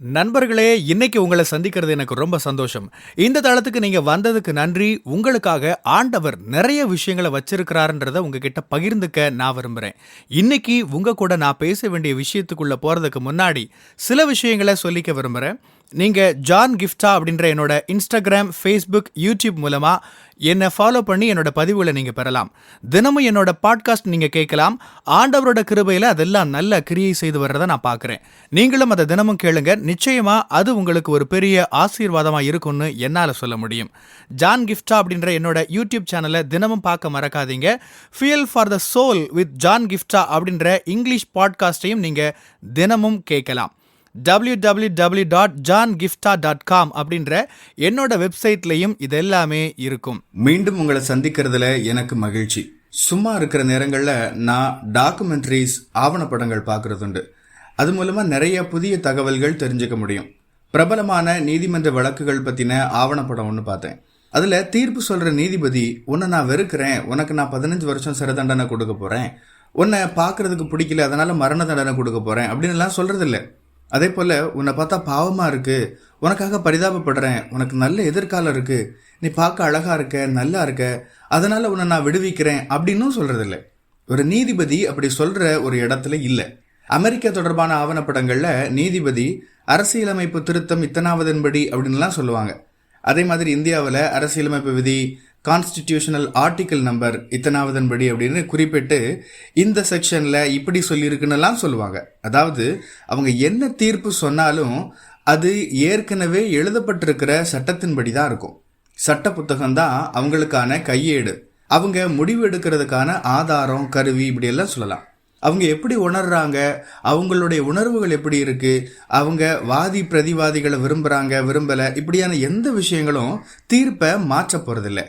நண்பர்களே, இன்னைக்கு உங்கள சந்திக்கிறது எனக்கு ரொம்ப சந்தோஷம். இந்த தளத்துக்கு நீங்க வந்ததுக்கு நன்றி. உங்களுக்காக ஆண்டவர் நெறைய விஷயங்கள வச்சிருக்கிறாருன்றத உங்ககிட்ட பகிர்ந்துக்க நான் விரும்புறேன். இன்னைக்கு உங்க கூட நான் பேச வேண்டிய விஷயத்துக்குள்ள போறதுக்கு முன்னாடி, சில விஷயங்கள சொல்லிக்க விரும்புறேன். நீங்க ஜான் கிஃப்டா அப்படின்ற என்னோட Instagram, Facebook, YouTube மூலமா என்ன ஃபாலோ பண்ணி என்னோட பதிவுகள நீங்க பெறலாம். தினமும் என்னோட பாட்காஸ்ட் நீங்க கேட்கலாம். ஆண்டவரோட கிருபையில அதெல்லாம் நல்ல கிரியை செய்து வர்றத நான் பார்க்கிறேன். நீங்களும் அத தினமும் கேளுங்க. நிச்சயமா அது உங்களுக்கு ஒரு பெரிய ஆசீர்வாதமா இருக்கும்னு என்னால சொல்ல முடியும். ஜான் கிஃப்டா அப்படின்ற என்னோட யூடியூப் சேனலை தினமும் பார்க்க மறக்காதீங்க. Fuel for the soul with John Gifta அப்படின்ற இங்கிலீஷ் பாட்காஸ்டையும் நீங்க தினமும் கேட்கலாம். www.johngifta.com அப்படின்ற என்னோட வெப்சைட்லயும் இது எல்லாமே இருக்கும். மீண்டும் உங்களை சந்திக்கிறதுல எனக்கு மகிழ்ச்சி. சும்மா இருக்கிற நேரங்கள்ல நான் டாக்குமெண்ட்ரிஸ், ஆவணப்படங்கள் பார்க்கறதுண்டு. அது மூலமா நிறைய புதிய தகவல்கள் தெரிஞ்சுக்க முடியும். பிரபலமான நீதிமன்ற வழக்குகள் பத்தின ஆவணப்படம் ஒன்று பார்த்தேன். அதுல தீர்ப்பு சொல்ற நீதிபதி, உன்னை நான் வெறுக்கிறேன், உனக்கு நான் 15 வருஷம் சிறை தண்டனை கொடுக்க போறேன், உன்னை பார்க்கறதுக்கு பிடிக்கல அதனால மரண தண்டனை கொடுக்க போறேன் அப்படின்னு எல்லாம் சொல்றது இல்லை. அதே போல உன்னை பார்த்தா பாவமா இருக்கு, உனக்காக பரிதாபப்படுறேன், உனக்கு நல்ல எதிர்காலம் இருக்கு, நீ பார்க்க அழகா இருக்க, நல்லா இருக்க, அதனால உன்னை நான் விடுவிக்கிறேன் அப்படின்னு சொல்றதில்லை. ஒரு நீதிபதி அப்படி சொல்ற ஒரு இடத்துல இல்லை. அமெரிக்கா தொடர்பான ஆவணப்படங்கள்ல நீதிபதி அரசியலமைப்பு திருத்தம் இத்தனாவதன்படி அப்படின்லாம் சொல்லுவாங்க. அதே மாதிரி இந்தியாவில் அரசியலமைப்பு விதி, கான்ஸ்டிடியூஷனல் ஆர்டிக்கல் நம்பர் இத்தனாவதன்படி அப்படின்னு குறிப்பிட்டு இந்த செக்ஷன்ல இப்படி சொல்லியிருக்குன்னெல்லாம் சொல்லுவாங்க. அதாவது அவங்க என்ன தீர்ப்பு சொன்னாலும் அது ஏற்கனவே எழுதப்பட்டிருக்கிற சட்டத்தின்படி தான் இருக்கும். சட்ட புத்தகம் தான் அவங்களுக்கான கையேடு. அவங்க முடிவு எடுக்கிறதுக்கான ஆதாரம், கருவி, இப்படி எல்லாம் சொல்லலாம். அவங்க எப்படி உணர்றாங்க, அவங்களுடைய உணர்வுகள் எப்படி இருக்கு, அவங்க வாதி பிரதிவாதிகளை விரும்புறாங்க விரும்பல, இப்படியான எந்த விஷயங்களும் தீர்ப்பை மாற்ற போறதில்ல.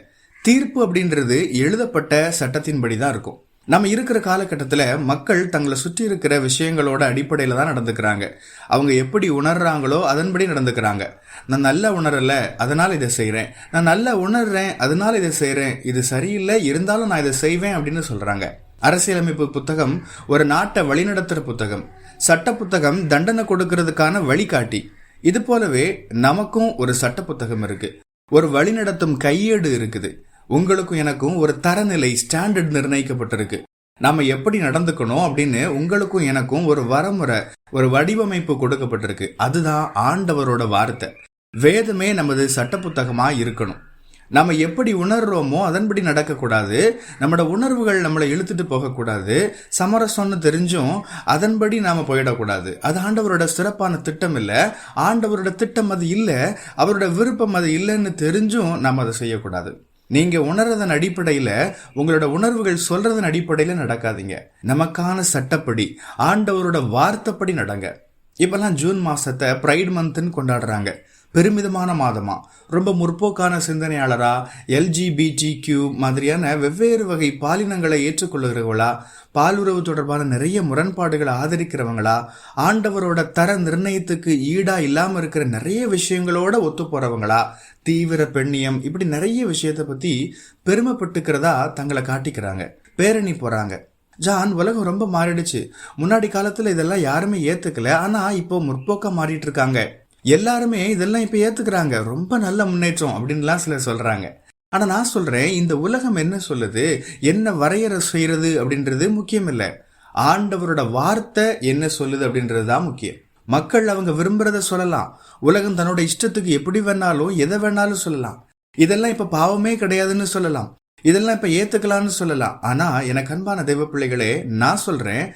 தீர்ப்பு அப்படின்றது எழுதப்பட்ட சட்டத்தின்படி தான் இருக்கும். நம்ம இருக்கிற காலகட்டத்தில் மக்கள் தங்களை சுற்றி இருக்கிற விஷயங்களோட அடிப்படையில் தான் நடந்துக்கிறாங்க. அவங்க எப்படி உணர்றாங்களோ அதன்படி நடந்துக்கிறாங்க. நான் நல்லா உணரல அதனால இதை செய்கிறேன், நான் நல்லா உணர்றேன் அதனால இதை செய்கிறேன், இது சரியில்லை இருந்தாலும் நான் இதை செய்வேன் அப்படின்னு சொல்றாங்க. அரசியலமைப்பு புத்தகம் ஒரு நாட்டை வழிநடத்துற புத்தகம். சட்ட புத்தகம் தண்டனை கொடுக்கறதுக்கான வழிகாட்டி. இது போலவே நமக்கும் ஒரு சட்ட புத்தகம் இருக்கு, ஒரு வழிநடத்தும் கையேடு இருக்குது. உங்களுக்கும் எனக்கும் ஒரு தரநிலை, ஸ்டாண்டர்ட் நிர்ணயிக்கப்பட்டிருக்கு. நாம எப்படி நடந்துக்கணும் அப்படின்னு உங்களுக்கும் எனக்கும் ஒரு வரமுறை, ஒரு வடிவமைப்பு கொடுக்கப்பட்டிருக்கு. அதுதான் ஆண்டவரோட வார்த்தை. வேதமே நமது சட்ட புத்தகமா இருக்கணும். நம்ம எப்படி உணர்றோமோ அதன்படி நடக்கக்கூடாது. நம்மளோட உணர்வுகள் நம்மளை இழுத்துட்டு போகக்கூடாது. சமரசம்னு தெரிஞ்சும் அதன்படி நாம போயிடக்கூடாது. அது ஆண்டவரோட சிறப்பான திட்டம் இல்லை. ஆண்டவரோட திட்டம் அது இல்லை, அவரோட விருப்பம் அது இல்லைன்னு தெரிஞ்சும் நாம் அதை செய்யக்கூடாது. நீங்க உணர்றதன் அடிப்படையில, உங்களோட உணர்வுகள் சொல்றதன் அடிப்படையில நடக்காதீங்க. நமக்கான சட்டப்படி, ஆண்டவரோட வார்த்தைப்படி நடங்க. இப்பெல்லாம் ஜூன் மாசத்தை பிரைட் மந்த்னு கொண்டாடுறாங்க. பெருமிதமான மாதமா, ரொம்ப முற்போக்கான சிந்தனையாளரா, LGBTQ மாதிரியான வெவ்வேறு வகை பாலினங்களை ஏற்றுக்கொள்ளுகிறவங்களா, பாலுறவு தொடர்பான நிறைய முரண்பாடுகளை ஆதரிக்கிறவங்களா, ஆண்டவரோட தர நிர்ணயத்துக்கு ஈடா இல்லாம இருக்கிற நிறைய விஷயங்களோட ஒத்து போறவங்களா, தீவிர பெண்ணியம், இப்படி நிறைய விஷயத்த பத்தி பெருமைப்பட்டுக்கிறதா தங்களை காட்டிக்கிறாங்க. பேரணி போறாங்க. ஜான், உலகம் ரொம்ப மாறிடுச்சு, முன்னாடி காலத்துல இதெல்லாம் யாருமே ஏத்துக்கல, ஆனா இப்போ முற்போக்கா மாறிட்டு இருக்காங்க, எல்லாருமே இதெல்லாம் இப்ப ஏத்துக்கிறாங்க, ரொம்ப நல்ல முன்னேற்றம் அப்படின்லாம் சிலர் சொல்றாங்க. ஆனா நான் சொல்றேன், இந்த உலகம் என்ன சொல்லுது, என்ன வரையறை செய்யறது அப்படின்றது முக்கியம் இல்லை. ஆண்டவரோட வார்த்தை என்ன சொல்லுது அப்படின்றது தான் முக்கியம். மக்கள் அவங்க விரும்புறத சொல்லலாம். உலகம் தன்னோட இஷ்டத்துக்கு எப்படி வேணாலும் எதை வேணாலும் சொல்லலாம். இதெல்லாம் இப்ப பாவமே கிடையாதுன்னு சொல்லலாம், இதெல்லாம் இப்ப ஏத்துக்கலாம்னு சொல்லலாம். ஆனா எனக்கு அன்பான தெய்வ பிள்ளைகளே, நான் சொல்றேன்,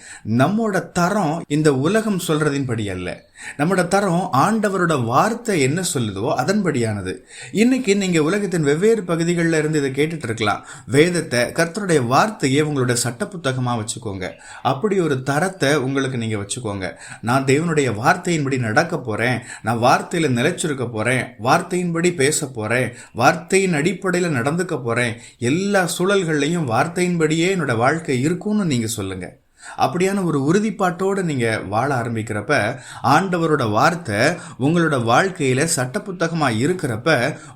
நம்மோட தரம் இந்த உலகம் சொல்றதின்படி அல்ல. நம்மோட தரம் ஆண்டவரோட வார்த்தை என்ன சொல்லுதோ அதன்படியானது. இன்னைக்கு நீங்க உலகத்தின் வெவ்வேறு பகுதிகளில் இருந்து இதை கேட்டுட்டு இருக்கலாம். வேதத்தை, கர்த்தருடைய வார்த்தையை உங்களோட சட்ட புத்தகமா வச்சுக்கோங்க. அப்படி ஒரு தரத்தை உங்களுக்கு நீங்க வச்சுக்கோங்க. நான் தேவனுடைய வார்த்தையின்படி நடக்க போறேன், நான் வார்த்தையில நிலைச்சிருக்க போறேன், வார்த்தையின்படி பேச போறேன், வார்த்தையின் அடிப்படையில நடந்துக்க போறேன், எல்லா சூழல்கள்லையும் வார்த்தையின்படியே என்னோட வாழ்க்கை இருக்கும்னு நீங்க சொல்லுங்க. அப்படியான ஒரு உறுதிப்பாட்டோடு நீங்க வாழ ஆரம்பிக்கிறப்ப, ஆண்டவரோட வார்த்தை உங்களோட வாழ்க்கையில சட்ட புத்தகமா இருக்கிறப்ப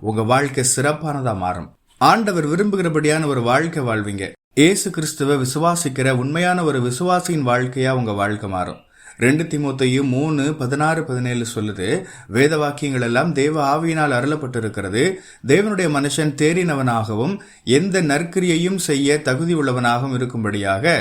உங்க வாழ்க்கை சிறப்பானதா மாறும். ஆண்டவர் விரும்புகிறபடியான ஒரு வாழ்க்கை வாழ்வீங்க. இயேசு கிறிஸ்துவ விசுவாசிக்கிற உண்மையான ஒரு விசுவாசியின் வாழ்க்கையா உங்க வாழ்க்கை மாறும். 2 தீமோத்தேயு 3:16-17 சொல்லுது, வேத வாக்கியங்கள் எல்லாம் தேவ ஆவியினால் அருளப்பட்டிருக்கிறது. தேவனுடைய மனுஷன் தேறினவனாகவும் எந்த நற்கிரியையும் செய்ய தகுதி உள்ளவனாகவும் இருக்கும்படியாக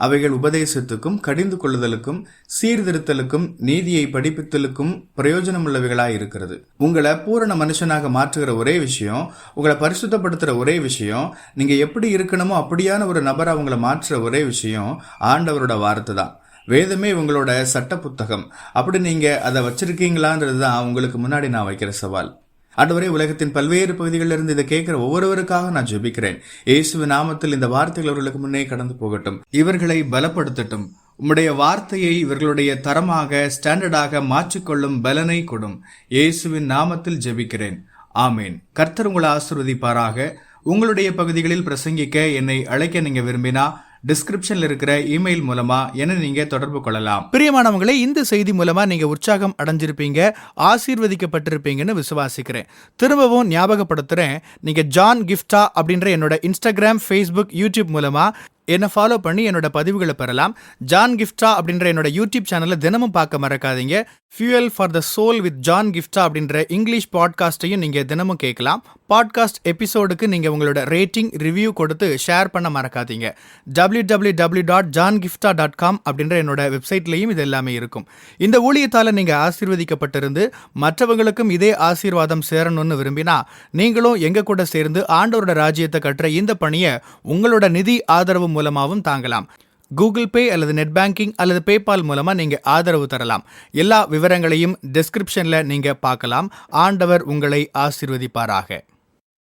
அவைகள் உபதேசத்துக்கும் கடிந்து கொள்ளுதலுக்கும் சீர்திருத்தலுக்கும் நீதியை படிப்பித்தலுக்கும் பிரயோஜனமுள்ளவைகளாய் இருக்கிறது. உங்களை பூரண மனுஷனாக மாற்றுகிற ஒரே விஷயம், உங்களை பரிசுத்தப்படுத்துற ஒரே விஷயம், நீங்க எப்படி இருக்கணுமோ அப்படியான ஒரு நபரை உங்களை மாற்றுற ஒரே விஷயம் ஆண்டவரோட வார்த்தை தான். வேதமே உங்களோட சட்ட புத்தகம். அப்படி நீங்க அதை வச்சிருக்கீங்களான்றது தான் உங்களுக்கு முன்னாடி நான் வைக்கிற சவால். ஆண்டவரே, உலகத்தின் பல்வேறு பகுதிகளில் இருந்து இதை கேட்கிற ஒவ்வொருவருக்காக நான் ஜெபிக்கிறேன். இயேசுவின் நாமத்தில் இந்த வார்த்தைகள் அவர்களுக்கு முன்னே கடந்து போகட்டும், இவர்களை பலப்படுத்தட்டும். உம்முடைய வார்த்தையை இவர்களுடைய தரமாக ஸ்டாண்டர்டாக மாற்றிக்கொள்ளும் பலனை கொடும். இயேசுவின் நாமத்தில் ஜெபிக்கிறேன், ஆமேன். கர்த்தர் உங்களை ஆசீர்வதிப்பாராக. உங்களுடைய பகுதிகளில் பிரசங்கிக்க என்னை அழைக்க நீங்க விரும்பினா டிஸ்கிரிப்ஷன்ல இருக்கிற இமெயில் மூலமா என்ன நீங்க தொடர்பு கொள்ளலாம். பிரியமானவங்களே, இந்த செய்தி மூலமா நீங்க உற்சாகம் அடைஞ்சிருப்பீங்க, ஆசீர்வதிக்கப்பட்டிருப்பீங்கன்னு விசுவாசிக்கிறேன். திரும்பவும் ஞாபகப்படுத்துறேன், நீங்க ஜான் கிஃப்டா அப்படின்ற என்னோட இன்ஸ்டாகிராம், ஃபேஸ்புக், யூடியூப் மூலமா என்னை ஃபாலோ பண்ணி என்னோட பதிவுகளை பெறலாம். ஜான் கிஃப்டா அப்படின்ற என்னோட யூடியூப் சேனலை தினமும் பார்க்க மறக்காதீங்க. Fuel for the soul with John Gifta அப்படின்ற இங்கிலீஷ் பாட்காஸ்டையும் நீங்க தினமும் கேட்கலாம். பாட்காஸ்ட் எபிசோடுக்கு நீங்க உங்களோட ரேட்டிங், ரிவ்யூ கொடுத்து ஷேர் பண்ண மறக்காதீங்க. www.johngifta.com அப்படின்ற என்னோட வெப்சைட்லையும் இது எல்லாமே இருக்கும். இந்த ஊழியத்தால நீங்க ஆசீர்வதிக்கப்பட்டிருந்து மற்றவங்களுக்கும் இதே ஆசீர்வாதம் சேரணும்னு விரும்பினா நீங்களும் எங்க கூட சேர்ந்து ஆண்டவரோட ராஜ்யத்தை கட்டுற இந்த பணியை உங்களோட நிதி ஆதரவு மூலமாகவும் தாங்கலாம். கூகுள் பே அல்லது நெட் பேங்கிங் அல்லது பேபால் மூலமா நீங்க ஆதரவு தரலாம். எல்லா விவரங்களையும் டிஸ்கிரிப்ஷன்ல நீங்க பார்க்கலாம். ஆண்டவர் உங்களை ஆசீர்வதிப்பாராக.